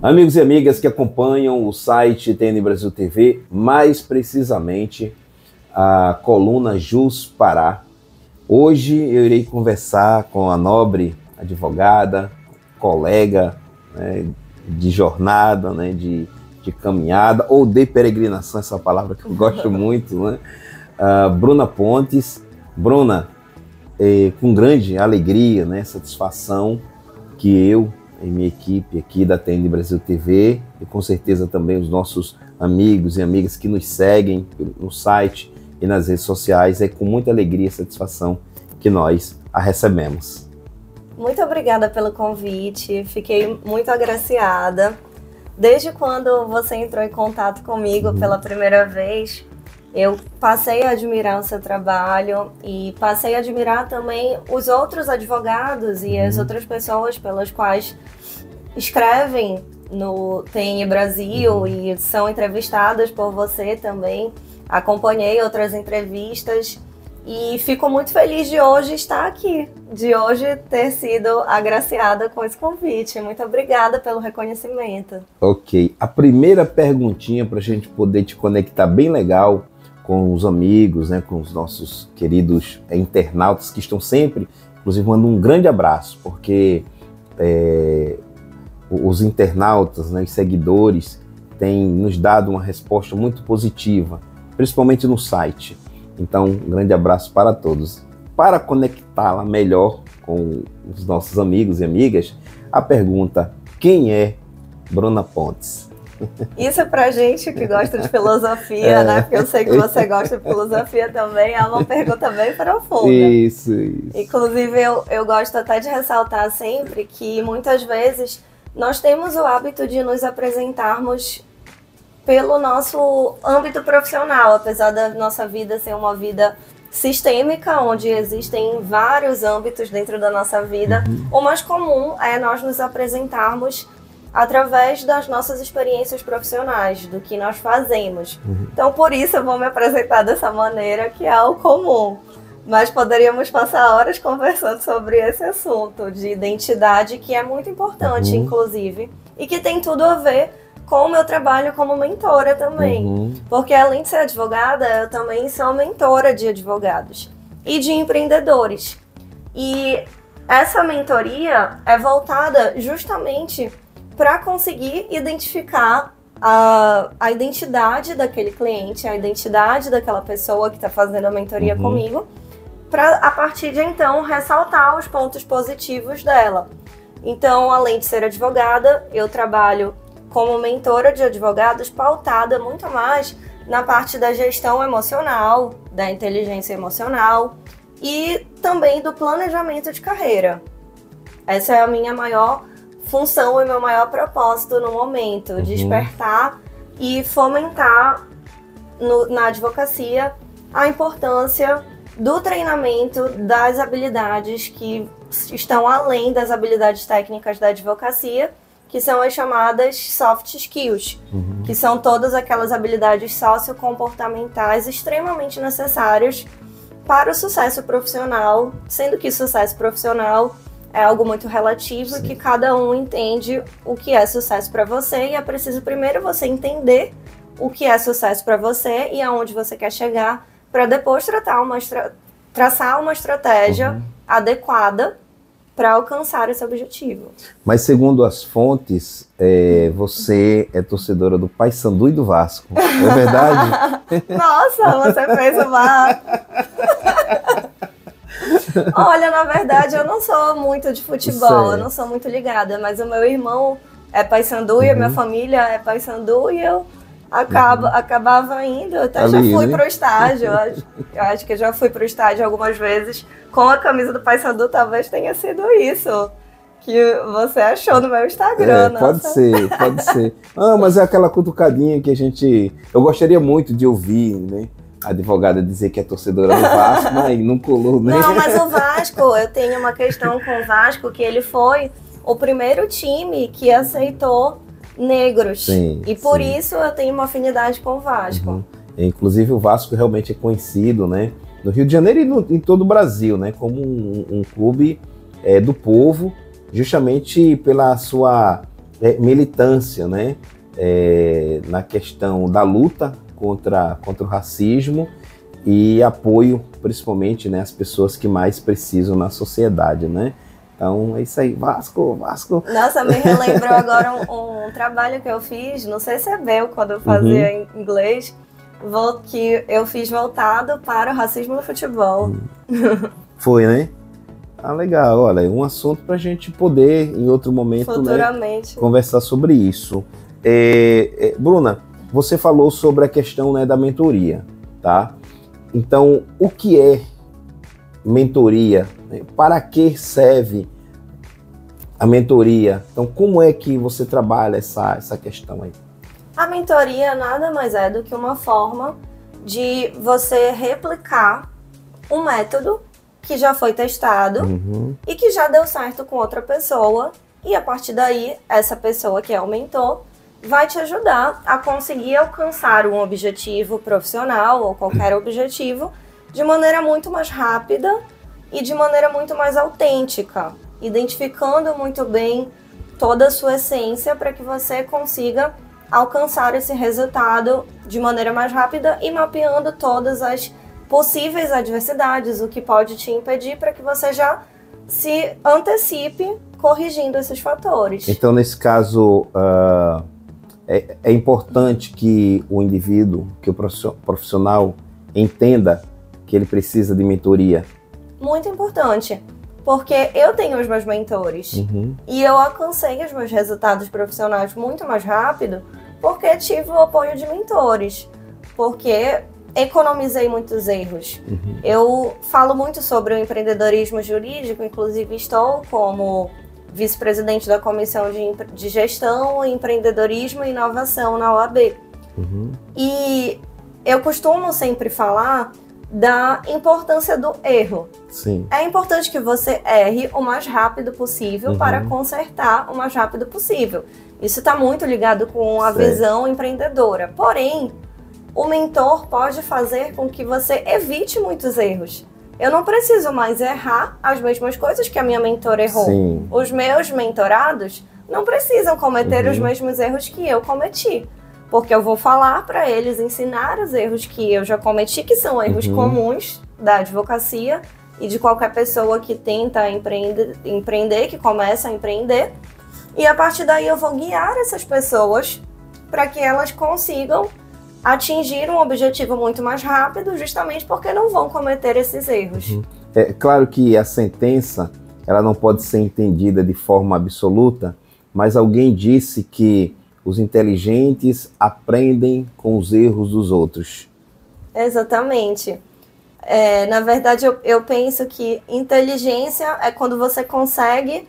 Amigos e amigas que acompanham o site TN Brasil TV, mais precisamente a coluna Jus Pará. Hoje eu irei conversar com a nobre advogada, colega, né, de jornada, né, de caminhada ou de peregrinação, essa palavra que eu gosto muito, né? Bruna Pontes. Bruna, com grande alegria, né, satisfação que eu e minha equipe aqui da TN Brasil TV e com certeza também os nossos amigos e amigas que nos seguem no site e nas redes sociais, é com muita alegria e satisfação que nós a recebemos. Muito obrigada pelo convite, fiquei muito agraciada. Desde quando você entrou em contato comigo pela primeira vez, eu passei a admirar o seu trabalho e passei a admirar também os outros advogados e as outras pessoas pelas quais escrevem no TN Brasil e são entrevistadas por você também. Acompanhei outras entrevistas e fico muito feliz de hoje estar aqui, de hoje ter sido agraciada com esse convite. Muito obrigada pelo reconhecimento. Ok, a primeira perguntinha para a gente poder te conectar bem legal com os amigos, né, com os nossos queridos internautas que estão sempre, inclusive mando um grande abraço, porque os internautas, né, os seguidores têm nos dado uma resposta muito positiva, principalmente no site. Então, um grande abraço para todos. Para conectá-la melhor com os nossos amigos e amigas, a pergunta: quem é Bruna Pontes? Isso pra gente que gosta de filosofia, né? Porque eu sei que você gosta de filosofia também, é uma pergunta bem profunda. Isso. Inclusive, eu gosto até de ressaltar sempre que muitas vezes nós temos o hábito de nos apresentarmos pelo nosso âmbito profissional, apesar da nossa vida ser uma vida sistêmica, onde existem vários âmbitos dentro da nossa vida. O mais comum é nós nos apresentarmos através das nossas experiências profissionais, do que nós fazemos. Então, por isso eu vou me apresentar dessa maneira, que é o comum. Mas poderíamos passar horas conversando sobre esse assunto de identidade, que é muito importante, inclusive, e que tem tudo a ver com o meu trabalho como mentora também. Porque além de ser advogada, eu também sou mentora de advogados e de empreendedores. E essa mentoria é voltada justamente para conseguir identificar a identidade daquele cliente, a identidade daquela pessoa que está fazendo a mentoria comigo, para a partir de então ressaltar os pontos positivos dela. Então, além de ser advogada, eu trabalho como mentora de advogados pautada muito mais na parte da gestão emocional, da inteligência emocional e também do planejamento de carreira. Essa é a minha maior função e meu maior propósito no momento, despertar e fomentar na advocacia a importância do treinamento das habilidades que estão além das habilidades técnicas da advocacia, que são as chamadas soft skills, que são todas aquelas habilidades sociocomportamentais extremamente necessárias para o sucesso profissional, sendo que sucesso profissional é algo muito relativo e que cada um entende o que é sucesso para você, e é preciso primeiro você entender o que é sucesso para você e aonde você quer chegar, para depois traçar uma estratégia adequada para alcançar esse objetivo. Mas segundo as fontes, você é torcedora do Paysandu e do Vasco, é verdade? Nossa, você fez uma... Olha, na verdade, eu não sou muito de futebol, eu não sou muito ligada, mas o meu irmão é Paysandu e a minha família é Paysandu e eu acabava indo, eu até já fui pro estádio, eu acho que já fui pro estádio algumas vezes com a camisa do Paysandu, talvez tenha sido isso que você achou no meu Instagram. Pode ser. Mas é aquela cutucadinha que eu gostaria muito de ouvir, né? A advogada dizer que é torcedora do Vasco, mas não colou, né? Não, mas o Vasco, eu tenho uma questão com o Vasco, que ele foi o primeiro time que aceitou negros. E por isso eu tenho uma afinidade com o Vasco. Inclusive o Vasco realmente é conhecido, né, no Rio de Janeiro e em todo o Brasil, né, como um clube do povo, justamente pela sua militância, né? Na questão da luta contra o racismo e apoio, principalmente, né, às pessoas que mais precisam na sociedade, né? Então é isso aí, Vasco. Nossa, me relembrou agora um trabalho que eu fiz, não sei se é meu, quando eu fazia em inglês, que eu fiz voltado para o racismo no futebol. Foi, né? Ah, legal, olha, um assunto para a gente poder, em outro momento, futuramente, né, conversar sobre isso. Bruna, você falou sobre a questão, né, da mentoria, tá? Então, o que é mentoria? Para que serve a mentoria? Então, como é que você trabalha essa questão aí? A mentoria nada mais é do que uma forma de você replicar um método que já foi testado e que já deu certo com outra pessoa, e a partir daí, essa pessoa que é o mentor vai te ajudar a conseguir alcançar um objetivo profissional ou qualquer objetivo de maneira muito mais rápida e de maneira muito mais autêntica, identificando muito bem toda a sua essência para que você consiga alcançar esse resultado de maneira mais rápida e mapeando todas as possíveis adversidades, o que pode te impedir, para que você já se antecipe corrigindo esses fatores. Então, nesse caso, é importante que o indivíduo, que o profissional entenda que ele precisa de mentoria. Muito importante, porque eu tenho os meus mentores e eu alcancei os meus resultados profissionais muito mais rápido porque tive o apoio de mentores, porque economizei muitos erros. Eu falo muito sobre o empreendedorismo jurídico, inclusive estou como vice-presidente da Comissão de Gestão, Empreendedorismo e Inovação na OAB. E eu costumo sempre falar da importância do erro. Sim. É importante que você erre o mais rápido possível para consertar o mais rápido possível. Isso está muito ligado com a visão empreendedora. Porém, o mentor pode fazer com que você evite muitos erros. Eu não preciso mais errar as mesmas coisas que a minha mentora errou. Sim. Os meus mentorados não precisam cometer os mesmos erros que eu cometi. Porque eu vou falar para eles, ensinar os erros que eu já cometi, que são erros comuns da advocacia e de qualquer pessoa que tenta empreender, que começa a empreender. E a partir daí eu vou guiar essas pessoas para que elas consigam atingir um objetivo muito mais rápido, justamente porque não vão cometer esses erros. É claro que a sentença ela não pode ser entendida de forma absoluta, mas alguém disse que os inteligentes aprendem com os erros dos outros. Exatamente. Na verdade, eu penso que inteligência é quando você consegue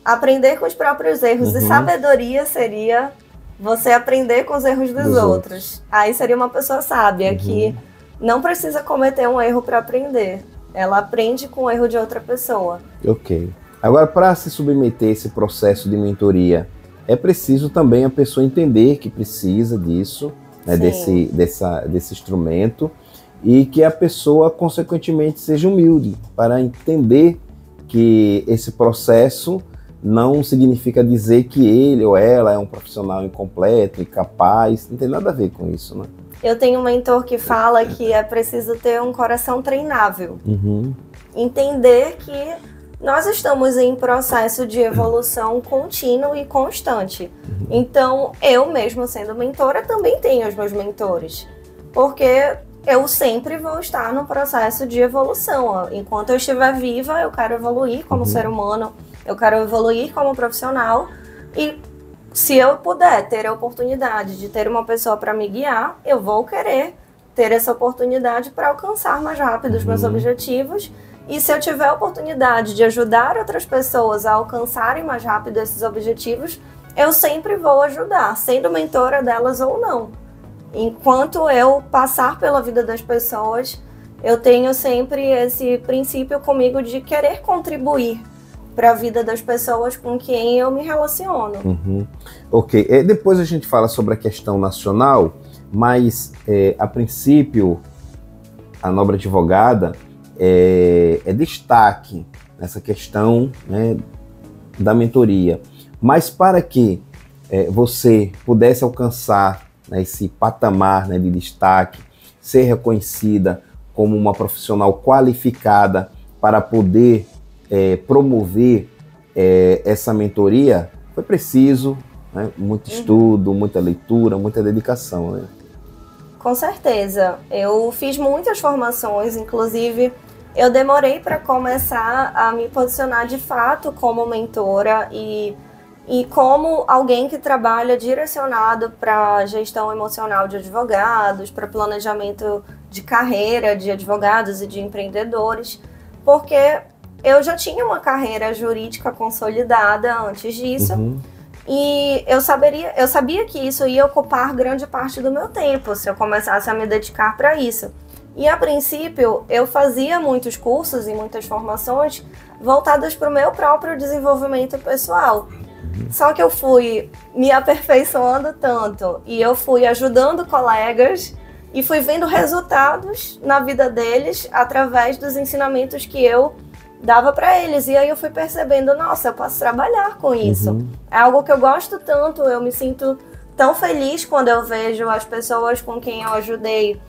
aprender com os próprios erros. E sabedoria seria você aprender com os erros dos outros. Aí seria uma pessoa sábia que não precisa cometer um erro para aprender. Ela aprende com o erro de outra pessoa. Ok. Agora, para se submeter a esse processo de mentoria, é preciso também a pessoa entender que precisa disso, né, desse instrumento, e que a pessoa, consequentemente, seja humilde para entender que esse processo não significa dizer que ele ou ela é um profissional incompleto, incapaz, não tem nada a ver com isso, né? Eu tenho um mentor que fala que é preciso ter um coração treinável. Entender que nós estamos em processo de evolução contínuo e constante. Então, eu mesmo sendo mentora, também tenho os meus mentores. Porque eu sempre vou estar no processo de evolução. Enquanto eu estiver viva, eu quero evoluir como ser humano, eu quero evoluir como profissional. E se eu puder ter a oportunidade de ter uma pessoa para me guiar, eu vou querer ter essa oportunidade para alcançar mais rápido os meus objetivos. E se eu tiver a oportunidade de ajudar outras pessoas a alcançarem mais rápido esses objetivos, eu sempre vou ajudar, sendo mentora delas ou não. Enquanto eu passar pela vida das pessoas, eu tenho sempre esse princípio comigo de querer contribuir para a vida das pessoas com quem eu me relaciono. Ok, depois a gente fala sobre a questão nacional, mas a princípio a nobre advogada é destaque nessa questão, né, da mentoria. Mas para que você pudesse alcançar, né, esse patamar, né, de destaque, ser reconhecida como uma profissional qualificada para poder promover essa mentoria, foi preciso, né, muito estudo, muita leitura, muita dedicação, né? Com certeza. Eu fiz muitas formações, inclusive eu demorei para começar a me posicionar de fato como mentora e como alguém que trabalha direcionado para gestão emocional de advogados, para planejamento de carreira de advogados e de empreendedores, porque eu já tinha uma carreira jurídica consolidada antes disso. E eu sabia que isso ia ocupar grande parte do meu tempo se eu começasse a me dedicar para isso. E a princípio eu fazia muitos cursos e muitas formações voltadas para o meu próprio desenvolvimento pessoal. Só que eu fui me aperfeiçoando tanto e eu fui ajudando colegas e fui vendo resultados na vida deles através dos ensinamentos que eu dava para eles. E aí eu fui percebendo, nossa, eu posso trabalhar com isso. É algo que eu gosto tanto, eu me sinto tão feliz quando eu vejo as pessoas com quem eu ajudei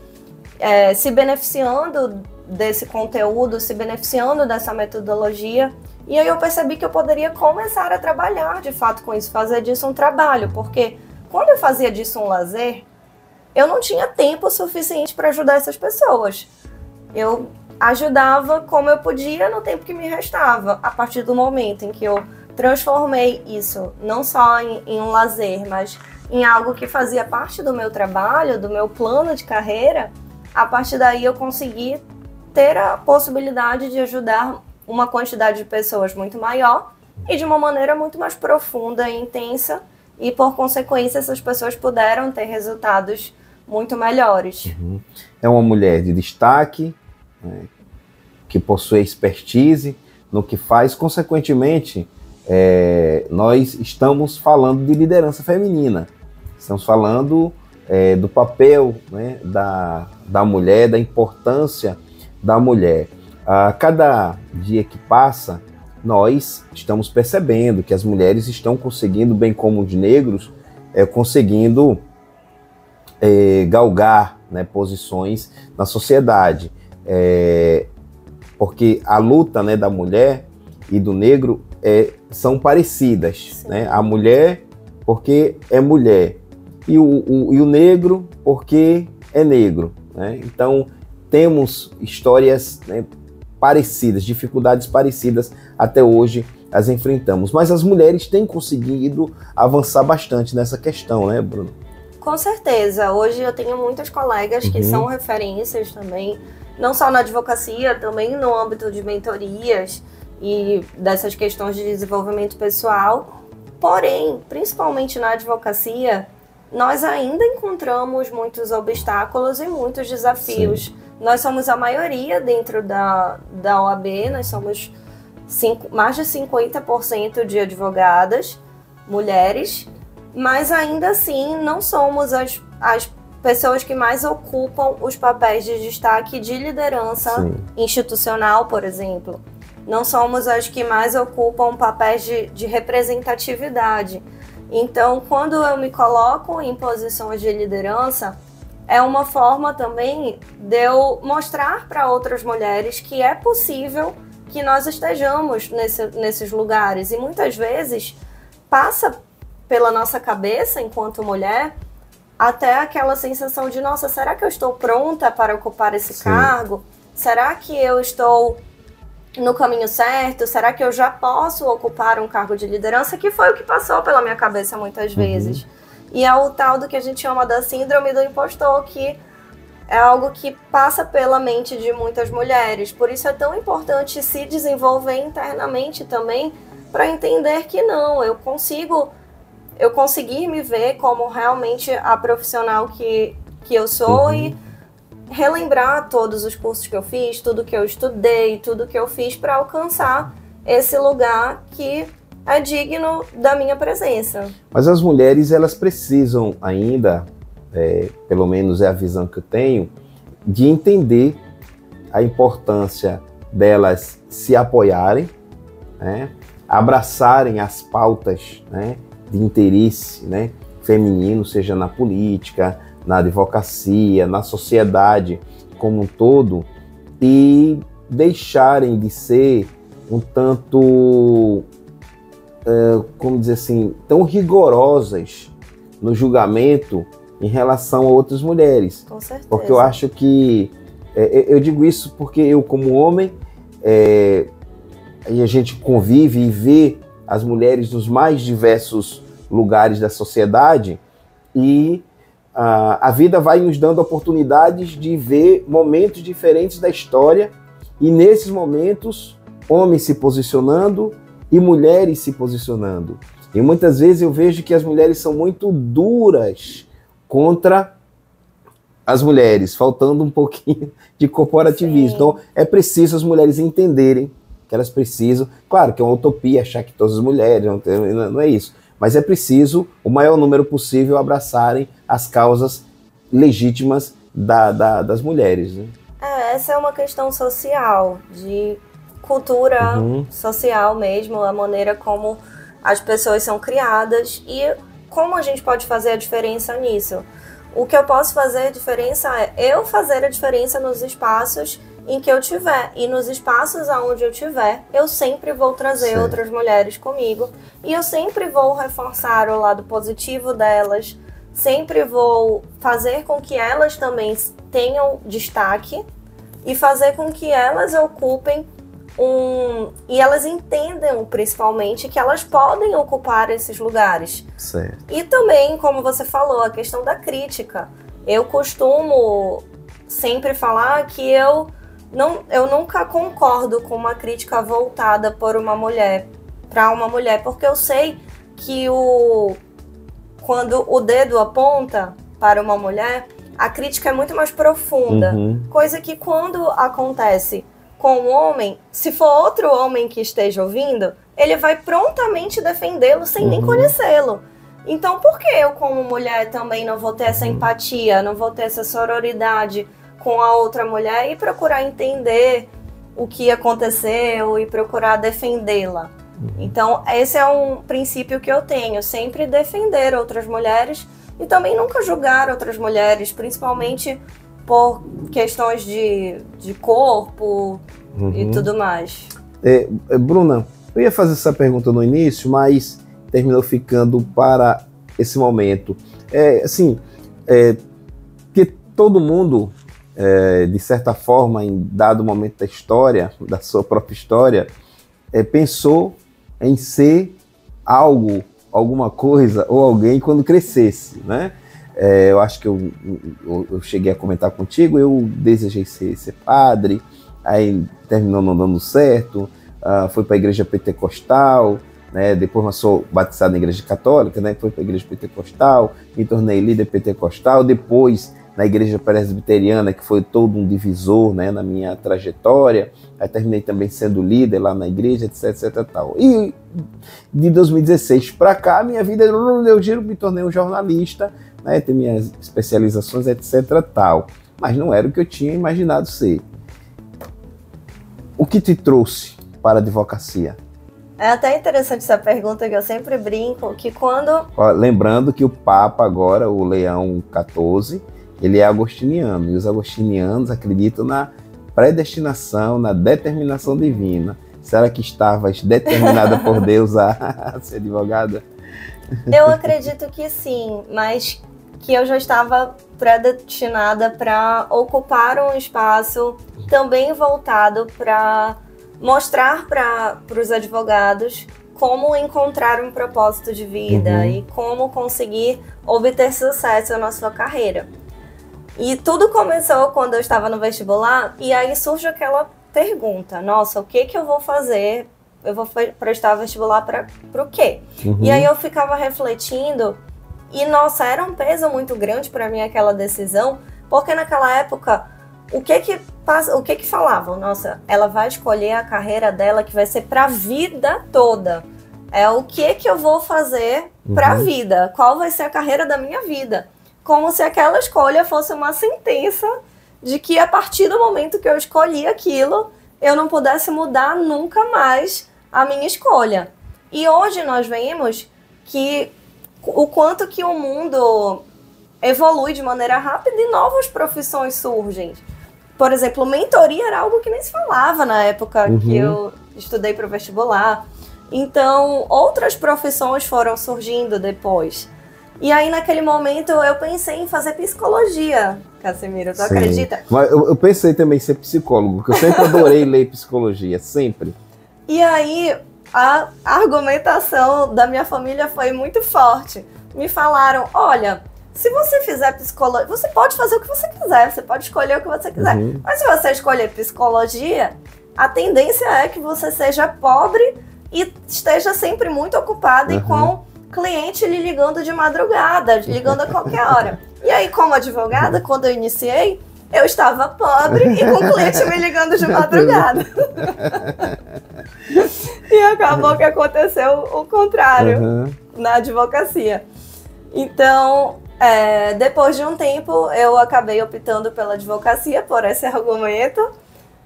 se beneficiando desse conteúdo, se beneficiando dessa metodologia. E aí eu percebi que eu poderia começar a trabalhar de fato com isso, fazer disso um trabalho, porque quando eu fazia disso um lazer, eu não tinha tempo suficiente para ajudar essas pessoas. Eu ajudava como eu podia no tempo que me restava. A partir do momento em que eu transformei isso não só em um lazer, mas em algo que fazia parte do meu trabalho, do meu plano de carreira, a partir daí eu consegui ter a possibilidade de ajudar uma quantidade de pessoas muito maior e de uma maneira muito mais profunda e intensa, e por consequência essas pessoas puderam ter resultados muito melhores. É uma mulher de destaque, né, que possui expertise no que faz. Consequentemente, nós estamos falando de liderança feminina, estamos falando do papel, né, da mulher, da importância da mulher. A cada dia que passa, nós estamos percebendo que as mulheres estão conseguindo, bem como os negros, conseguindo galgar, né, posições na sociedade. Porque a luta, né, da mulher e do negro são parecidas, né? A mulher porque é mulher e o negro porque é negro, né? Então temos histórias, né, parecidas, dificuldades parecidas, até hoje as enfrentamos. Mas as mulheres têm conseguido avançar bastante nessa questão, né, Bruno? Com certeza. Hoje eu tenho muitas colegas que são referências também, não só na advocacia, também no âmbito de mentorias e dessas questões de desenvolvimento pessoal. Porém, principalmente na advocacia, nós ainda encontramos muitos obstáculos e muitos desafios. Sim. Nós somos a maioria dentro da OAB, nós somos mais de 50% de advogadas, mulheres, mas ainda assim não somos as pessoas que mais ocupam os papéis de destaque de liderança Sim. institucional, por exemplo. Não somos as que mais ocupam papéis de representatividade. Então, quando eu me coloco em posições de liderança, é uma forma também de eu mostrar para outras mulheres que é possível que nós estejamos nesses lugares. E muitas vezes passa pela nossa cabeça, enquanto mulher, até aquela sensação de, nossa, será que eu estou pronta para ocupar esse Sim. cargo? Será que eu estou no caminho certo? Será que eu já posso ocupar um cargo de liderança? Que foi o que passou pela minha cabeça muitas vezes. E é o tal do que a gente chama da síndrome do impostor, que é algo que passa pela mente de muitas mulheres. Por isso é tão importante se desenvolver internamente também, para entender que não, eu consegui me ver como realmente a profissional que eu sou e relembrar todos os cursos que eu fiz, tudo que eu estudei, tudo que eu fiz para alcançar esse lugar que é digno da minha presença. Mas as mulheres, elas precisam ainda, pelo menos é a visão que eu tenho, de entender a importância delas se apoiarem, né? abraçarem as pautas, né, de interesse, né, feminino, seja na política, na advocacia, na sociedade como um todo, e deixarem de ser um tanto, como dizer assim, tão rigorosas no julgamento em relação a outras mulheres. Com certeza. Porque eu acho que, eu digo isso porque eu, como homem, e a gente convive e vê as mulheres nos mais diversos lugares da sociedade, e a vida vai nos dando oportunidades de ver momentos diferentes da história, e nesses momentos, homens se posicionando e mulheres se posicionando. E muitas vezes eu vejo que as mulheres são muito duras contra as mulheres, faltando um pouquinho de corporativismo. Sim. Então, é preciso as mulheres entenderem que elas precisam, claro que é uma utopia achar que todas as mulheres, não é isso, mas é preciso o maior número possível abraçarem as causas legítimas das mulheres. Né? Essa é uma questão social, de cultura social mesmo, a maneira como as pessoas são criadas e como a gente pode fazer a diferença nisso. O que eu posso fazer a diferença é eu fazer a diferença nos espaços em que eu tiver. E nos espaços aonde eu tiver, eu sempre vou trazer outras mulheres comigo. E eu sempre vou reforçar o lado positivo delas. Sempre vou fazer com que elas também tenham destaque. E fazer com que elas ocupem e elas entendam, principalmente, que elas podem ocupar esses lugares. Certo. E também, como você falou, a questão da crítica. Eu costumo sempre falar que eu nunca concordo com uma crítica voltada por uma mulher, para uma mulher, porque eu sei que quando o dedo aponta para uma mulher, a crítica é muito mais profunda. Coisa que quando acontece com um homem, se for outro homem que esteja ouvindo, ele vai prontamente defendê-lo sem nem conhecê-lo. Então, por que eu, como mulher, também não vou ter essa empatia, não vou ter essa sororidade com a outra mulher e procurar entender o que aconteceu e procurar defendê-la? Então, esse é um princípio que eu tenho, sempre defender outras mulheres e também nunca julgar outras mulheres, principalmente por questões de corpo e tudo mais. Bruna, eu ia fazer essa pergunta no início, mas terminou ficando para esse momento. Que todo mundo, de certa forma, em dado momento da história, da sua própria história, pensou em ser algo, alguma coisa ou alguém quando crescesse, né? Eu acho que eu cheguei a comentar contigo, eu desejei ser padre, aí terminou não dando certo, fui para a igreja pentecostal, né, depois eu sou batizado na igreja católica, né, fui para a igreja pentecostal, me tornei líder pentecostal, depois na igreja presbiteriana, que foi todo um divisor, né, na minha trajetória, aí terminei também sendo líder lá na igreja, etc, tal. E de 2016 para cá, minha vida, eu giro, me tornei um jornalista, né, ter minhas especializações, etc, tal. Mas não era o que eu tinha imaginado ser. O que te trouxe para a advocacia? É até interessante essa pergunta, que eu sempre brinco, que quando... Lembrando que o Papa agora, o Leão XIV, ele é agostiniano, e os agostinianos acreditam na predestinação, na determinação divina. Será que estavas determinada por Deus a ser advogada? Eu acredito que sim, mas que eu já estava predestinada para ocupar um espaço também voltado para mostrar para os advogados como encontrar um propósito de vida e como conseguir obter sucesso na sua carreira. E tudo começou quando eu estava no vestibular, e aí surge aquela pergunta: nossa, o que eu vou fazer? Eu vou prestar vestibular para o quê? E aí eu ficava refletindo, e nossa, era um peso muito grande para mim aquela decisão, porque naquela época, o que falavam? Nossa, ela vai escolher a carreira dela que vai ser para a vida toda. É o que eu vou fazer para a vida? Qual vai ser a carreira da minha vida? Como se aquela escolha fosse uma sentença de que a partir do momento que eu escolhi aquilo, eu não pudesse mudar nunca mais a minha escolha. E hoje nós vemos que o quanto que o mundo evolui de maneira rápida e novas profissões surgem. Por exemplo, mentoria era algo que nem se falava na época que eu estudei para o vestibular. Então, outras profissões foram surgindo depois. E aí, naquele momento, eu pensei em fazer psicologia, Casemiro, tu acredita? Mas eu pensei também em ser psicólogo, porque eu sempre adorei ler psicologia, sempre. E aí, a argumentação da minha família foi muito forte. Me falaram, olha, se você fizer psicologia, você pode fazer o que você quiser, você pode escolher o que você quiser. Mas se você escolher psicologia, a tendência é que você seja pobre e esteja sempre muito ocupado e com cliente lhe ligando de madrugada, ligando a qualquer hora. E aí, como advogada, quando eu iniciei, eu estava pobre e com o cliente me ligando de madrugada. E acabou que aconteceu o contrário na advocacia. Então, depois de um tempo, eu acabei optando pela advocacia por esse argumento.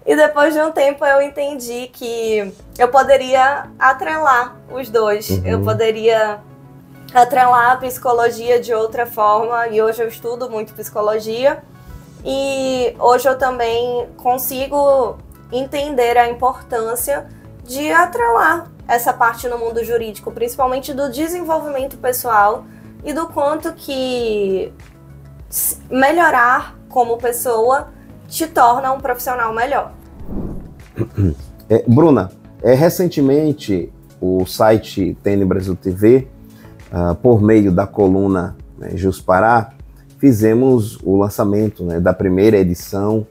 E depois de um tempo eu entendi que eu poderia atrelar os dois. Eu poderia atrelar a psicologia de outra forma. E hoje eu estudo muito psicologia. E hoje eu também consigo entender a importância de atrelar essa parte no mundo jurídico, principalmente do desenvolvimento pessoal e do quanto que melhorar como pessoa te torna um profissional melhor. Bruna, recentemente o site TN Brasil TV, por meio da coluna Jus Pará, fizemos o lançamento da primeira edição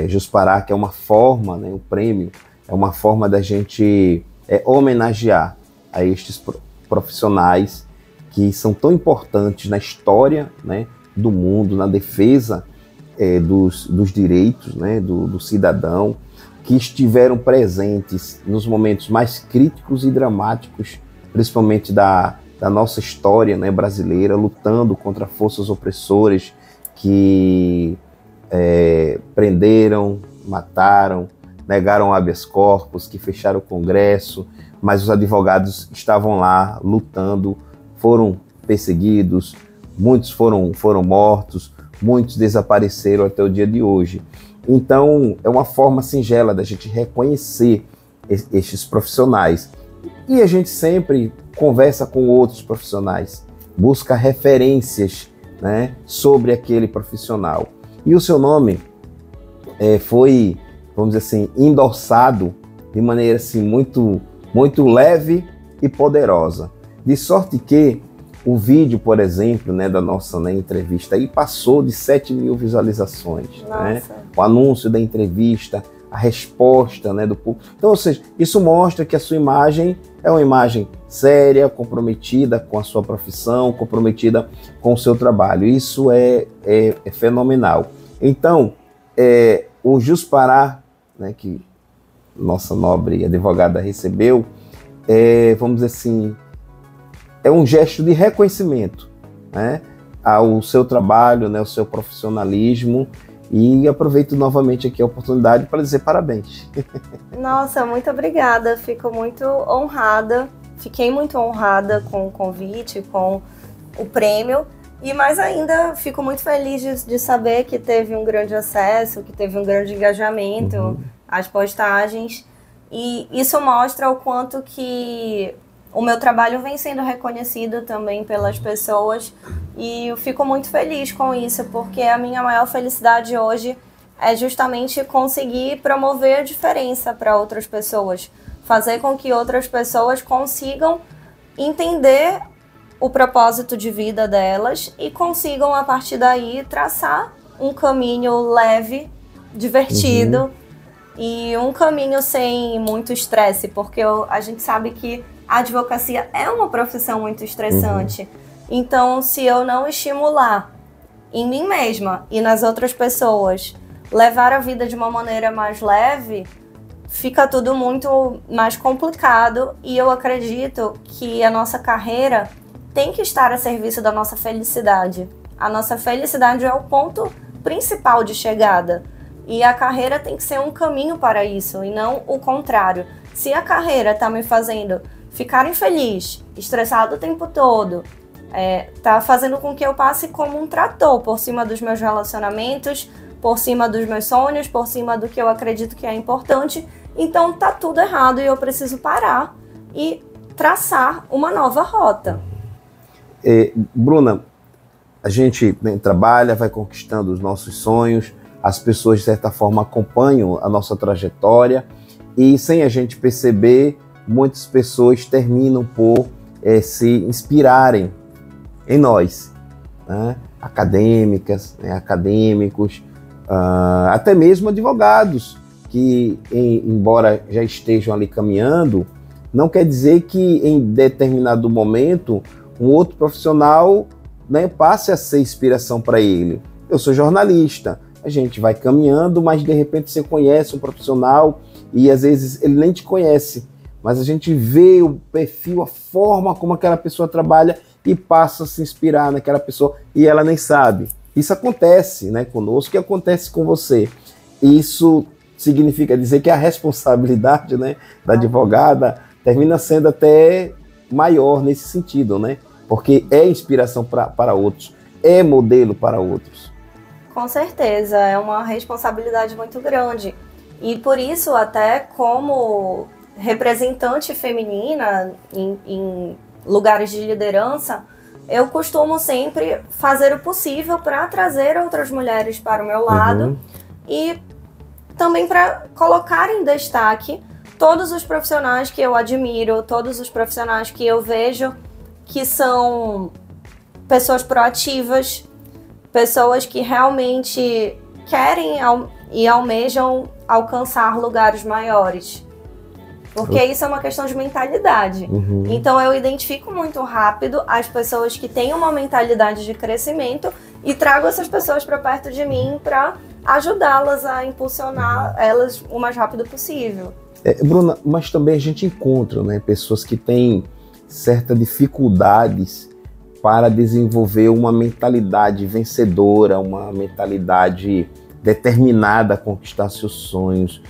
Jus Pará, que é uma forma, o prêmio, é uma forma da gente homenagear a estes profissionais que são tão importantes na história do mundo, na defesa dos direitos do cidadão, que estiveram presentes nos momentos mais críticos e dramáticos, principalmente da nossa história brasileira, lutando contra forças opressoras que prenderam, mataram, negaram habeas corpus, que fecharam o Congresso, mas os advogados estavam lá lutando, foram perseguidos, muitos foram mortos, muitos desapareceram até o dia de hoje. Então, é uma forma singela da gente reconhecer estes profissionais. E a gente sempre conversa com outros profissionais, busca referências sobre aquele profissional. E o seu nome foi, vamos dizer assim, endossado de maneira assim, muito, muito leve e poderosa. De sorte que o vídeo, por exemplo, da nossa entrevista aí passou de 7 mil visualizações. O anúncio da entrevista, a resposta do público. Então, ou seja, isso mostra que a sua imagem é uma imagem séria, comprometida com a sua profissão, comprometida com o seu trabalho. Isso é fenomenal. Então, o Jus Pará, que nossa nobre advogada recebeu, vamos dizer assim, é um gesto de reconhecimento ao seu trabalho, ao seu profissionalismo, e aproveito novamente aqui a oportunidade para dizer parabéns. Nossa, muito obrigada, fico muito honrada, fiquei muito honrada com o convite, com o prêmio, e mais ainda fico muito feliz de saber que teve um grande acesso, que teve um grande engajamento, às postagens, e isso mostra o quanto que o meu trabalho vem sendo reconhecido também pelas pessoas, e eu fico muito feliz com isso, porque a minha maior felicidade hoje é justamente conseguir promover a diferença para outras pessoas, fazer com que outras pessoas consigam entender o propósito de vida delas e consigam, a partir daí, traçar um caminho leve, divertido, e um caminho sem muito estresse, porque a gente sabe que a advocacia é uma profissão muito estressante. Então, se eu não estimular em mim mesma e nas outras pessoas, levar a vida de uma maneira mais leve, fica tudo muito mais complicado. E eu acredito que a nossa carreira tem que estar a serviço da nossa felicidade. A nossa felicidade é o ponto principal de chegada. E a carreira tem que ser um caminho para isso, e não o contrário. Se a carreira está me fazendo ficar infeliz, estressado o tempo todo, tá fazendo com que eu passe como um trator por cima dos meus relacionamentos, por cima dos meus sonhos, por cima do que eu acredito que é importante. Então tá tudo errado e eu preciso parar e traçar uma nova rota. Bruna, a gente, né, trabalha, vai conquistando os nossos sonhos, as pessoas de certa forma acompanham a nossa trajetória e sem a gente perceber, muitas pessoas terminam por se inspirarem em nós, né? Acadêmicas, né? Acadêmicos, até mesmo advogados, que embora já estejam ali caminhando, não quer dizer que em determinado momento um outro profissional, né, passe a ser inspiração para ele. Eu sou jornalista, a gente vai caminhando, mas de repente você conhece um profissional e às vezes ele nem te conhece, mas a gente vê o perfil, a forma como aquela pessoa trabalha e passa a se inspirar naquela pessoa e ela nem sabe. Isso acontece, né, conosco e acontece com você. Isso significa dizer que a responsabilidade, né, da advogada termina sendo até maior nesse sentido, né? Porque é inspiração para outros, é modelo para outros. Com certeza, é uma responsabilidade muito grande. E por isso, até como representante feminina em lugares de liderança, eu costumo sempre fazer o possível para trazer outras mulheres para o meu lado e também para colocar em destaque todos os profissionais que eu admiro, todos os profissionais que eu vejo que são pessoas proativas, pessoas que realmente querem e almejam alcançar lugares maiores. Porque isso é uma questão de mentalidade. Então eu identifico muito rápido as pessoas que têm uma mentalidade de crescimento e trago essas pessoas para perto de mim para ajudá-las a impulsionar elas o mais rápido possível. Bruna, mas também a gente encontra, né, pessoas que têm certas dificuldades para desenvolver uma mentalidade vencedora, uma mentalidade determinada a conquistar seus sonhos.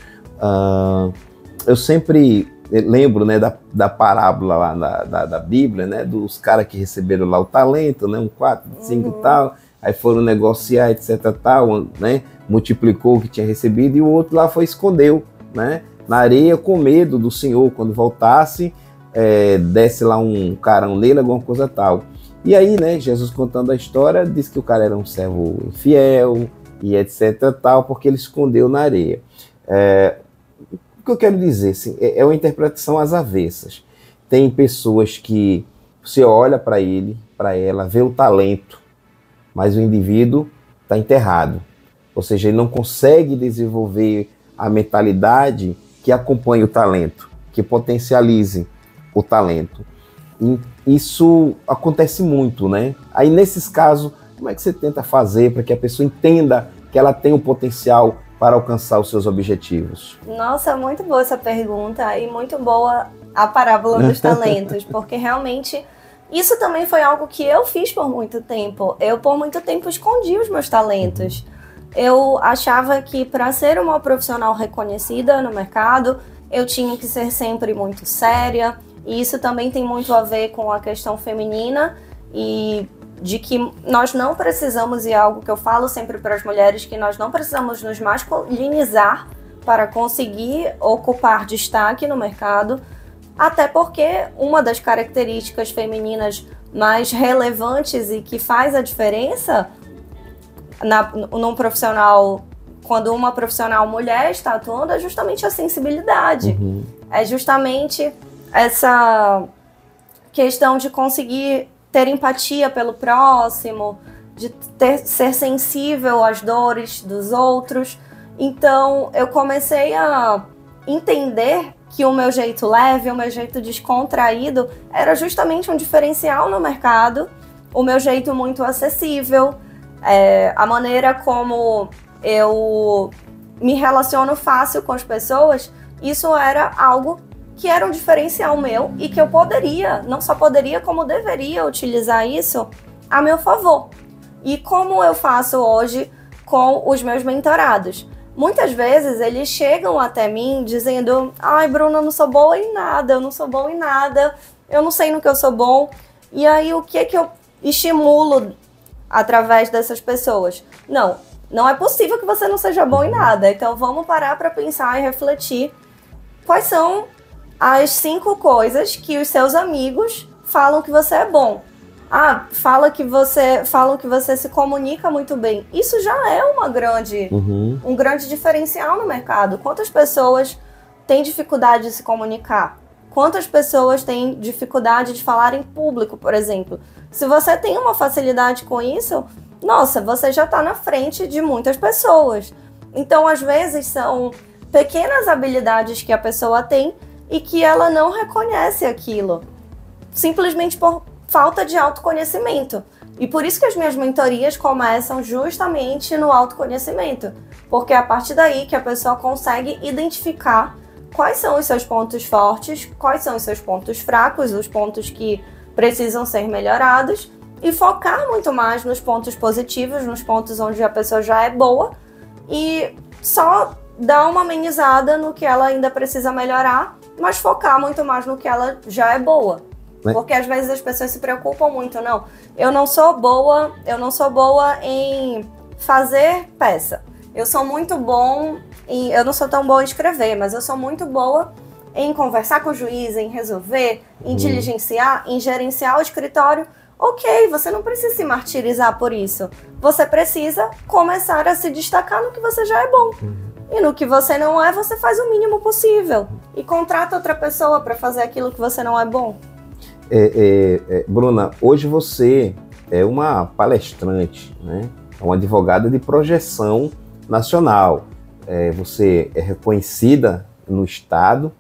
Eu sempre lembro, né, da parábola lá da Bíblia, né, dos caras que receberam lá o talento, né, 4, 5 e tal, aí foram negociar, etc, tal, né, multiplicou o que tinha recebido e o outro lá escondeu, né, na areia com medo do Senhor, quando voltasse, desce lá um carão nele, alguma coisa tal. E aí, né, Jesus contando a história, diz que o cara era um servo infiel e etc tal, porque ele escondeu na areia. O que eu quero dizer, assim, é uma interpretação às avessas. Tem pessoas que você olha para ele, para ela, vê o talento, mas o indivíduo está enterrado. Ou seja, ele não consegue desenvolver a mentalidade que acompanhe o talento, que potencialize o talento. E isso acontece muito, né? Aí, nesses casos, como é que você tenta fazer para que a pessoa entenda que ela tem o potencial para alcançar os seus objetivos? Nossa, muito boa essa pergunta e muito boa a parábola dos talentos, porque realmente isso também foi algo que eu fiz por muito tempo. Eu, por muito tempo, escondi os meus talentos. Eu achava que para ser uma profissional reconhecida no mercado, eu tinha que ser sempre muito séria, e isso também tem muito a ver com a questão feminina e de que nós não precisamos, e é algo que eu falo sempre para as mulheres, que nós não precisamos nos masculinizar para conseguir ocupar destaque no mercado, até porque uma das características femininas mais relevantes e que faz a diferença num profissional, quando uma profissional mulher está atuando, é justamente a sensibilidade. É justamente essa questão de conseguir ter empatia pelo próximo, de ser sensível às dores dos outros. Então, eu comecei a entender que o meu jeito leve, o meu jeito descontraído, era justamente um diferencial no mercado, o meu jeito muito acessível, a maneira como eu me relaciono fácil com as pessoas, isso era algo que era um diferencial meu e que eu poderia, não só poderia, como deveria utilizar isso a meu favor. E como eu faço hoje com os meus mentorados? muitas vezes eles chegam até mim dizendo: ai, Bruna, eu não sou boa em nada, eu não sou bom em nada, eu não sei no que eu sou bom. E aí, o que é que eu estimulo através dessas pessoas? Não é possível que você não seja bom em nada. Então, vamos parar para pensar e refletir quais são as 5 coisas que os seus amigos falam que você é bom. Falam que você se comunica muito bem. Isso já é um grande diferencial no mercado. Quantas pessoas têm dificuldade de se comunicar? Quantas pessoas têm dificuldade de falar em público, por exemplo? Se você tem uma facilidade com isso, nossa, você já está na frente de muitas pessoas. Então, às vezes, são pequenas habilidades que a pessoa tem e que ela não reconhece aquilo, simplesmente por falta de autoconhecimento. E por isso que as minhas mentorias começam justamente no autoconhecimento, porque é a partir daí que a pessoa consegue identificar quais são os seus pontos fortes, quais são os seus pontos fracos, os pontos que precisam ser melhorados, e focar muito mais nos pontos positivos, nos pontos onde a pessoa já é boa, e só dar uma amenizada no que ela ainda precisa melhorar, mas focar muito mais no que ela já é boa. Porque às vezes as pessoas se preocupam muito, eu não sou boa em fazer peça. Eu sou muito bom eu não sou tão boa em escrever, mas eu sou muito boa em conversar com o juiz, em resolver, em diligenciar, em gerenciar o escritório. Ok, você não precisa se martirizar por isso. Você precisa começar a se destacar no que você já é bom. E no que você não é, você faz o mínimo possível. E contrata outra pessoa para fazer aquilo que você não é bom. Bruna, hoje você é uma palestrante, né? É uma advogada de projeção nacional. Você é reconhecida no Estado,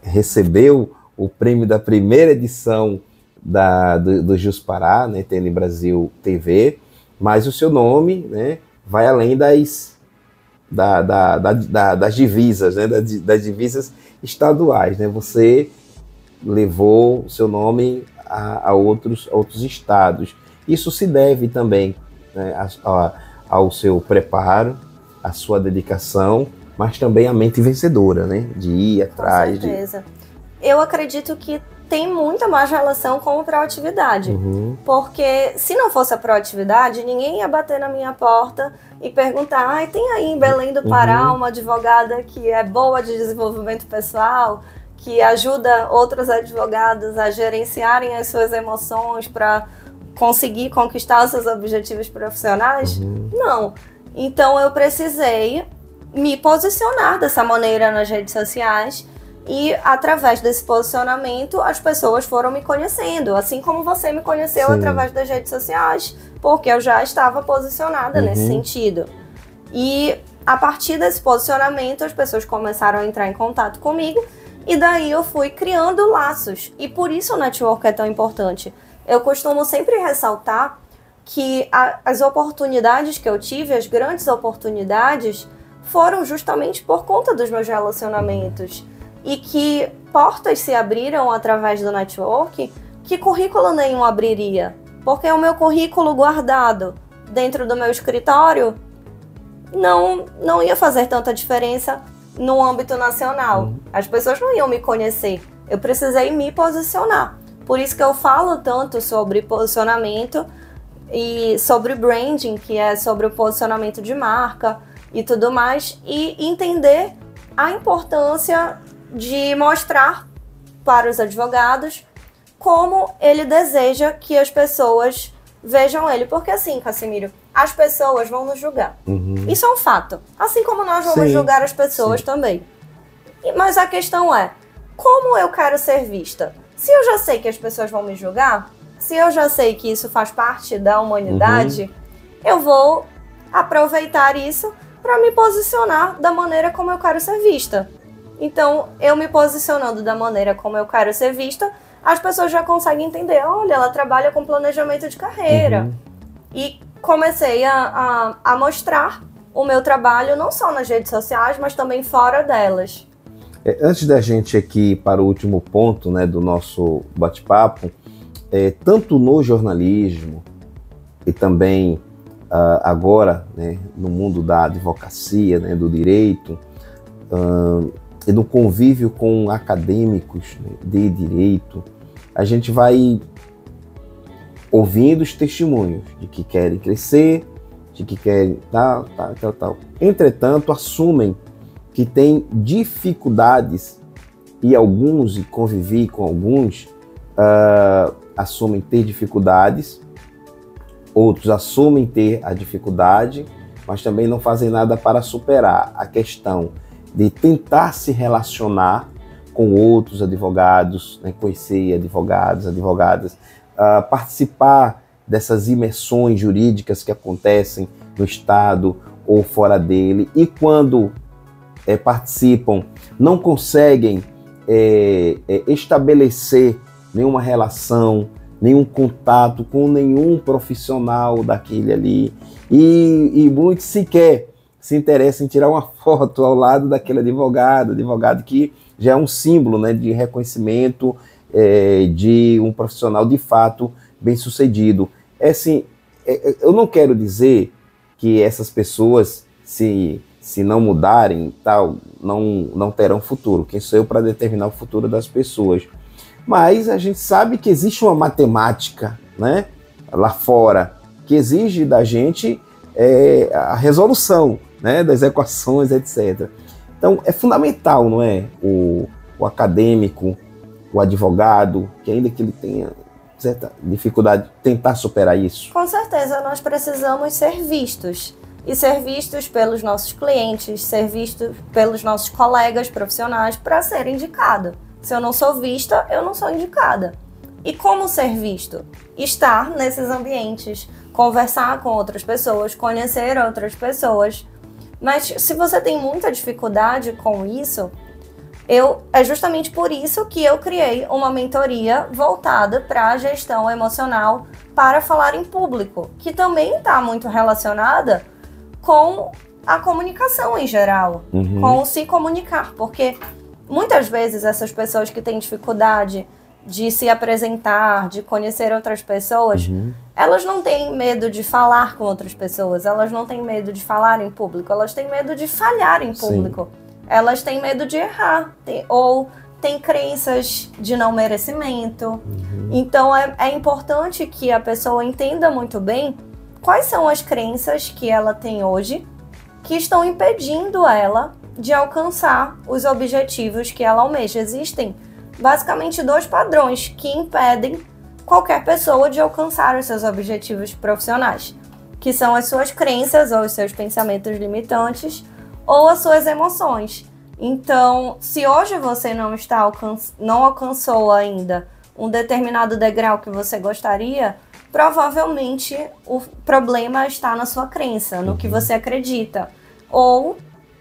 recebeu o prêmio da primeira edição do Jus Pará, né, TN Brasil TV, mas o seu nome, né, vai além das divisas, né, das divisas estaduais, né? Você levou o seu nome a outros estados. Isso se deve também, né, ao seu preparo, à sua dedicação, mas também à mente vencedora, né, de ir atrás. Com certeza. Eu acredito que tem muita mais relação com a proatividade. Porque se não fosse a proatividade, ninguém ia bater na minha porta e perguntar: tem aí em Belém do Pará uma advogada que é boa de desenvolvimento pessoal, que ajuda outros advogados a gerenciarem as suas emoções para conseguir conquistar os seus objetivos profissionais? Não. Então eu precisei me posicionar dessa maneira nas redes sociais e através desse posicionamento as pessoas foram me conhecendo, assim como você me conheceu através das redes sociais, porque eu já estava posicionada nesse sentido. E a partir desse posicionamento as pessoas começaram a entrar em contato comigo e daí eu fui criando laços. E por isso o network é tão importante. Eu costumo sempre ressaltar que as oportunidades que eu tive, as grandes oportunidades, foram justamente por conta dos meus relacionamentos. E que portas se abriram através do network que currículo nenhum abriria. Porque o meu currículo guardado dentro do meu escritório não ia fazer tanta diferença no âmbito nacional. As pessoas não iam me conhecer. Eu precisei me posicionar. Por isso que eu falo tanto sobre posicionamento e sobre branding, que é sobre o posicionamento de marca e tudo mais, e entender a importância de mostrar para os advogados como ele deseja que as pessoas vejam ele. Porque assim, Cassimiro, as pessoas vão nos julgar. Isso é um fato. Assim como nós vamos julgar as pessoas também. Mas a questão é, como eu quero ser vista? Se eu já sei que as pessoas vão me julgar, se eu já sei que isso faz parte da humanidade, eu vou aproveitar isso para me posicionar da maneira como eu quero ser vista. Então, eu me posicionando da maneira como eu quero ser vista, as pessoas já conseguem entender: olha, ela trabalha com planejamento de carreira. E comecei a mostrar o meu trabalho não só nas redes sociais, mas também fora delas. Antes da gente aqui para o último ponto, né, do nosso bate-papo, tanto no jornalismo e também agora, né, no mundo da advocacia, né, do direito, e no convívio com acadêmicos, né, de direito, a gente vai ouvindo os testemunhos de que querem crescer, de que querem tal. Entretanto, assumem que têm dificuldades, e convivi com alguns, assumem ter dificuldades, outros assumem ter a dificuldade, mas também não fazem nada para superar a questão de tentar se relacionar com outros advogados, né, conhecer advogados, advogadas, participar dessas imersões jurídicas que acontecem no Estado ou fora dele, e quando participam, não conseguem estabelecer nenhuma relação, nenhum contato com nenhum profissional daquele ali, e muitos sequer se interessam em tirar uma foto ao lado daquele advogado que já é um símbolo, né, de reconhecimento de um profissional de fato bem-sucedido. Assim, eu não quero dizer que essas pessoas, se não mudarem, tal, não terão futuro. Quem sou eu para determinar o futuro das pessoas? Mas a gente sabe que existe uma matemática, né, lá fora, que exige da gente a resolução, né, das equações, etc. Então, é fundamental, não é, o acadêmico, o advogado, que ainda que ele tenha certa dificuldade, tentar superar isso? Com certeza, nós precisamos ser vistos. E ser vistos pelos nossos clientes, ser vistos pelos nossos colegas profissionais para ser indicado. Se eu não sou vista, eu não sou indicada. E como ser visto? Estar nesses ambientes, conversar com outras pessoas, conhecer outras pessoas. Mas se você tem muita dificuldade com isso, é justamente por isso que eu criei uma mentoria voltada para a gestão emocional para falar em público, que também está muito relacionada com a comunicação em geral, com o se comunicar, porque muitas vezes essas pessoas que têm dificuldade de se apresentar, de conhecer outras pessoas, elas não têm medo de falar com outras pessoas, elas não têm medo de falar em público, elas têm medo de falhar em público. Sim. Elas têm medo de errar, ou têm crenças de não merecimento. Então é importante que a pessoa entenda muito bem quais são as crenças que ela tem hoje que estão impedindo ela de alcançar os objetivos que ela almeja. Existem basicamente 2 padrões que impedem qualquer pessoa de alcançar os seus objetivos profissionais, que são as suas crenças ou os seus pensamentos limitantes ou as suas emoções. Então, se hoje você não alcançou ainda um determinado degrau que você gostaria, provavelmente o problema está na sua crença, no que você acredita, ou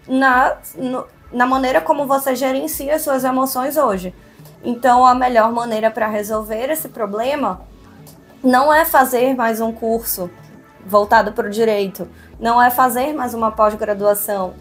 na maneira como você gerencia as suas emoções hoje. Então, a melhor maneira para resolver esse problema não é fazer mais um curso voltado para o direito, não é fazer mais uma pós-graduação.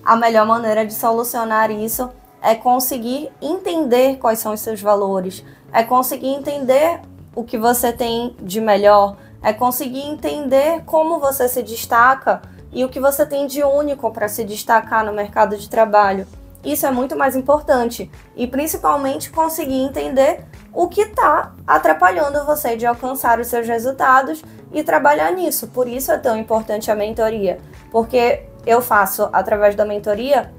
A melhor maneira de solucionar isso é conseguir entender quais são os seus valores, é conseguir entender o que você tem de melhor, é conseguir entender como você se destaca e o que você tem de único para se destacar no mercado de trabalho. Isso é muito mais importante e principalmente conseguir entender o que está atrapalhando você de alcançar os seus resultados e trabalhar nisso. Por isso é tão importante a mentoria, porque eu faço, através da mentoria,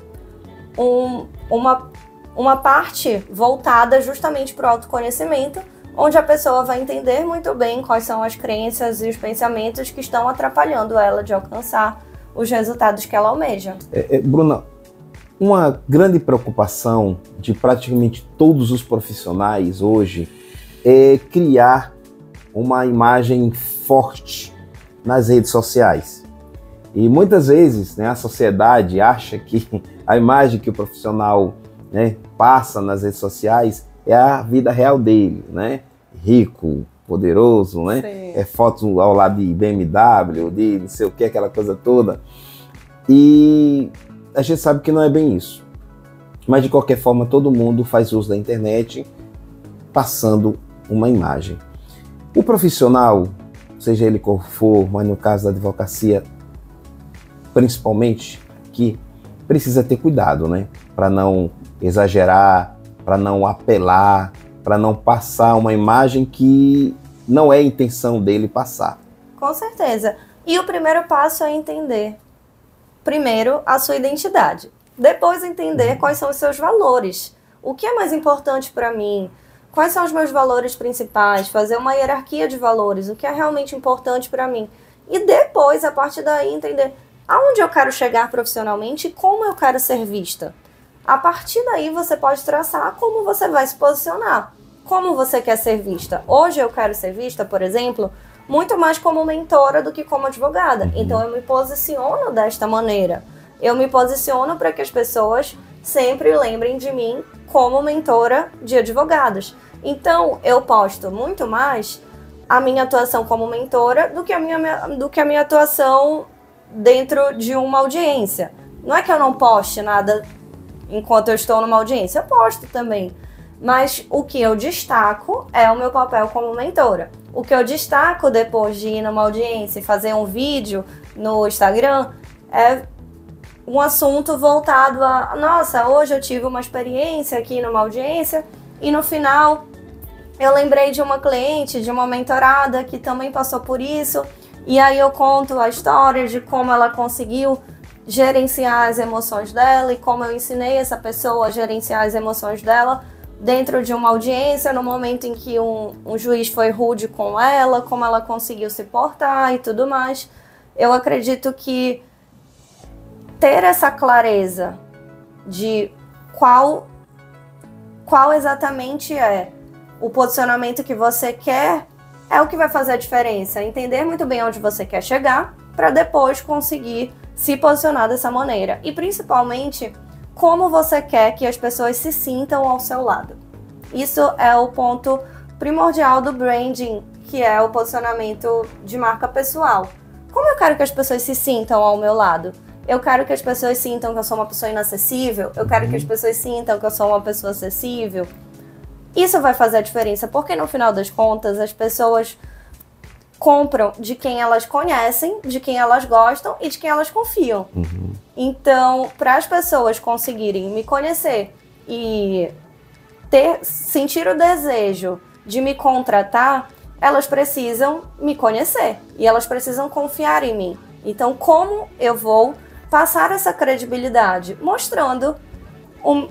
uma parte voltada justamente para o autoconhecimento, onde a pessoa vai entender muito bem quais são as crenças e os pensamentos que estão atrapalhando ela de alcançar os resultados que ela almeja. Bruna, uma grande preocupação de praticamente todos os profissionais hoje é criar uma imagem forte nas redes sociais. E muitas vezes, né, a sociedade acha que a imagem que o profissional, né, passa nas redes sociais é a vida real dele, né? Rico, poderoso, né? Sim. É foto ao lado de BMW, de não sei o que, aquela coisa toda. E a gente sabe que não é bem isso. Mas de qualquer forma, todo mundo faz uso da internet passando uma imagem. O profissional, seja ele qual for, mas no caso da advocacia, principalmente, que precisa ter cuidado, né? Para não exagerar, para não apelar, para não passar uma imagem que não é a intenção dele passar. Com certeza. E o primeiro passo é entender, primeiro, a sua identidade. Depois entender quais são os seus valores. O que é mais importante para mim? Quais são os meus valores principais? Fazer uma hierarquia de valores. O que é realmente importante para mim? E depois, a partir daí, entender aonde eu quero chegar profissionalmente e como eu quero ser vista. A partir daí, você pode traçar como você vai se posicionar. Como você quer ser vista. Hoje eu quero ser vista, por exemplo, muito mais como mentora do que como advogada. Então eu me posiciono desta maneira. Eu me posiciono para que as pessoas sempre lembrem de mim como mentora de advogados. Então eu posto muito mais a minha atuação como mentora do que a minha atuação dentro de uma audiência. Não é que eu não poste nada enquanto eu estou numa audiência, eu posto também. Mas o que eu destaco é o meu papel como mentora. O que eu destaco depois de ir numa audiência e fazer um vídeo no Instagram é um assunto voltado a... Nossa, hoje eu tive uma experiência aqui numa audiência e no final eu lembrei de uma cliente, de uma mentorada que também passou por isso. E aí eu conto a história de como ela conseguiu gerenciar as emoções dela e como eu ensinei essa pessoa a gerenciar as emoções dela dentro de uma audiência, no momento em que um juiz foi rude com ela, como ela conseguiu se portar e tudo mais. Eu acredito que ter essa clareza de qual exatamente é o posicionamento que você quer é o que vai fazer a diferença. Entender muito bem onde você quer chegar para depois conseguir se posicionar dessa maneira. E principalmente, como você quer que as pessoas se sintam ao seu lado. Isso é o ponto primordial do branding, que é o posicionamento de marca pessoal. Como eu quero que as pessoas se sintam ao meu lado? Eu quero que as pessoas sintam que eu sou uma pessoa inacessível? Eu quero que as pessoas sintam que eu sou uma pessoa acessível? Isso vai fazer a diferença, porque no final das contas as pessoas compram de quem elas conhecem, de quem elas gostam e de quem elas confiam. Então, para as pessoas conseguirem me conhecer e sentir o desejo de me contratar, elas precisam me conhecer e elas precisam confiar em mim. Então, como eu vou passar essa credibilidade? Mostrando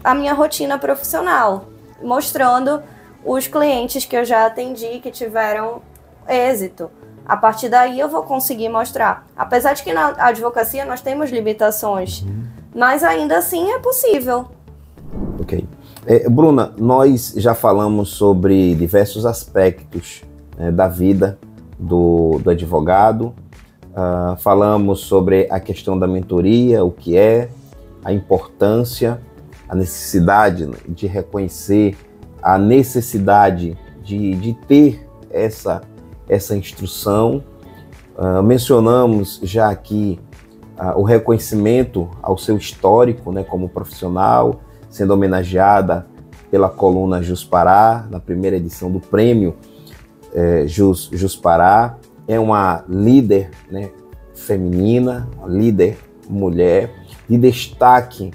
a minha rotina profissional, mostrando os clientes que eu já atendi que tiveram êxito. A partir daí eu vou conseguir mostrar. Apesar de que na advocacia nós temos limitações, mas ainda assim é possível. Ok. Bruna, nós já falamos sobre diversos aspectos, né, da vida do advogado. Falamos sobre a questão da mentoria, o que é, a importância, a necessidade de reconhecer a necessidade de ter essa instrução. Mencionamos já aqui o reconhecimento ao seu histórico, né, como profissional, sendo homenageada pela coluna Jus Pará, na primeira edição do prêmio Jus Pará. É uma líder, né, feminina, uma líder mulher, de destaque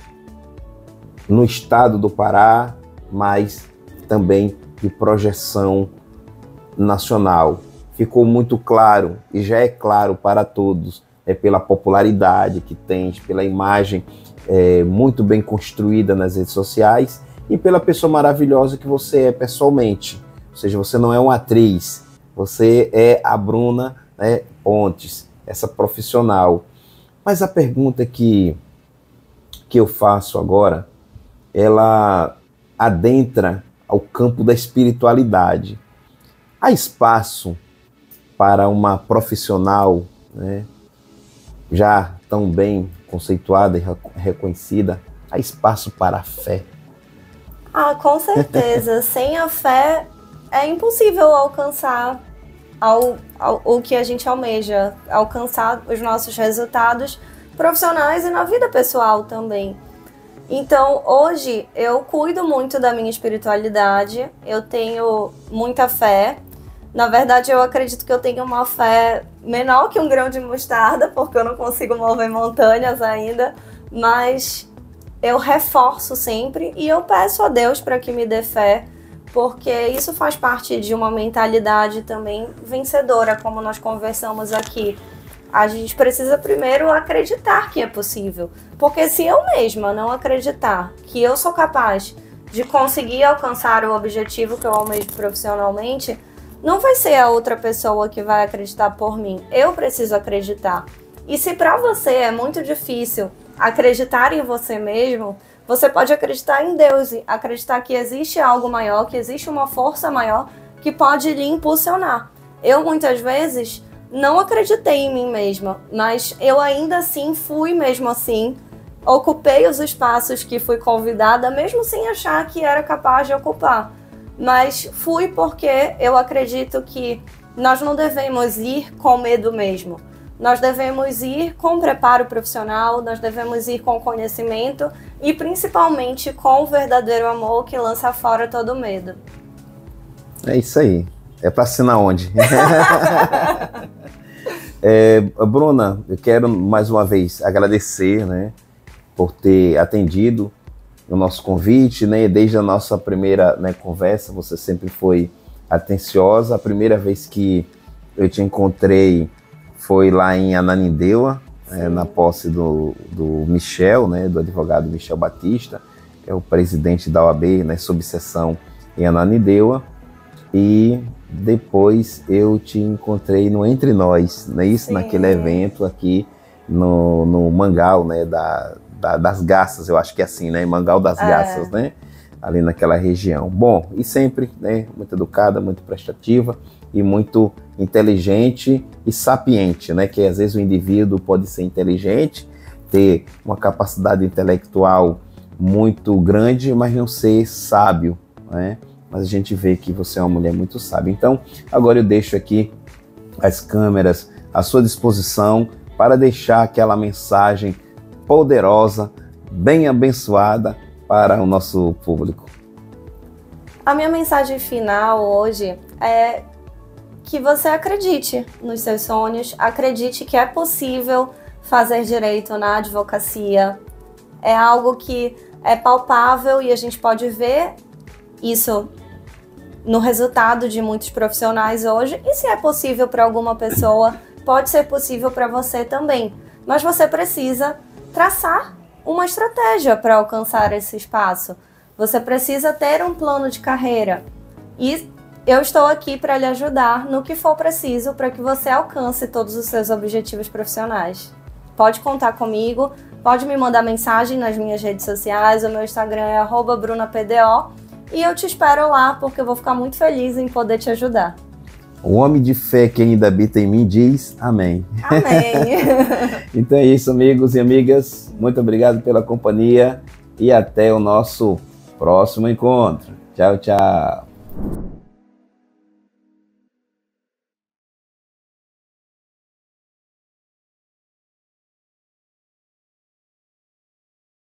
no estado do Pará, mas também de projeção nacional. Ficou muito claro, e já é claro para todos, pela popularidade que tens, pela imagem muito bem construída nas redes sociais e pela pessoa maravilhosa que você é pessoalmente. Ou seja, você não é uma atriz, você é a Bruna, né, Pontes, essa profissional. Mas a pergunta que eu faço agora, ela adentra ao campo da espiritualidade. Há espaço para uma profissional, né, já tão bem conceituada e reconhecida? Há espaço para a fé? Com certeza. Sem a fé é impossível alcançar o que a gente almeja, alcançar os nossos resultados profissionais e na vida pessoal também. Então, hoje, eu cuido muito da minha espiritualidade, eu tenho muita fé, Na verdade, eu acredito que eu tenho uma fé menor que um grão de mostarda, porque eu não consigo mover montanhas ainda, mas eu reforço sempre e eu peço a Deus para que me dê fé, porque isso faz parte de uma mentalidade também vencedora, como nós conversamos aqui. A gente precisa primeiro acreditar que é possível, porque se eu mesma não acreditar que eu sou capaz de conseguir alcançar o objetivo que eu almejo profissionalmente, não vai ser a outra pessoa que vai acreditar por mim. Eu preciso acreditar. E se para você é muito difícil acreditar em você mesmo, você pode acreditar em Deus e acreditar que existe algo maior, que existe uma força maior que pode lhe impulsionar. Eu muitas vezes não acreditei em mim mesma, mas eu ainda assim fui mesmo assim, ocupei os espaços que fui convidada, mesmo sem achar que era capaz de ocupar. Mas fui porque eu acredito que nós não devemos ir com medo mesmo. Nós devemos ir com preparo profissional, nós devemos ir com conhecimento e principalmente com o verdadeiro amor que lança fora todo medo. É isso aí. É para assinar onde? Bruna, eu quero mais uma vez agradecer, né, por ter atendido o nosso convite, né? Desde a nossa primeira, né, conversa, você sempre foi atenciosa. A primeira vez que eu te encontrei foi lá em Ananindeua, na posse do Michel, né, do advogado Michel Batista, que é o presidente da OAB, né, subseção em Ananindeua. E depois eu te encontrei no Entre Nós, não é isso? Sim. Naquele evento aqui no Mangal, né, das Garças, eu acho que é assim, né? Mangal das Garças, né? Ali naquela região. Bom, e sempre, né, muito educada, muito prestativa e muito inteligente e sapiente, né? Que às vezes o indivíduo pode ser inteligente, ter uma capacidade intelectual muito grande, mas não ser sábio, né? Mas a gente vê que você é uma mulher muito sábia. Então, agora eu deixo aqui as câmeras à sua disposição para deixar aquela mensagem poderosa, bem abençoada para o nosso público. A minha mensagem final hoje é que você acredite nos seus sonhos, acredite que é possível fazer direito na advocacia. É algo que é palpável e a gente pode ver isso no resultado de muitos profissionais hoje. E se é possível para alguma pessoa, pode ser possível para você também. Mas você precisa traçar uma estratégia para alcançar esse espaço. Você precisa ter um plano de carreira. E eu estou aqui para lhe ajudar no que for preciso para que você alcance todos os seus objetivos profissionais. Pode contar comigo, pode me mandar mensagem nas minhas redes sociais, o meu Instagram é @brunapdo e eu te espero lá porque eu vou ficar muito feliz em poder te ajudar. O homem de fé que ainda habita em mim diz amém. Amém. Então é isso, amigos e amigas. Muito obrigado pela companhia e até o nosso próximo encontro. Tchau, tchau.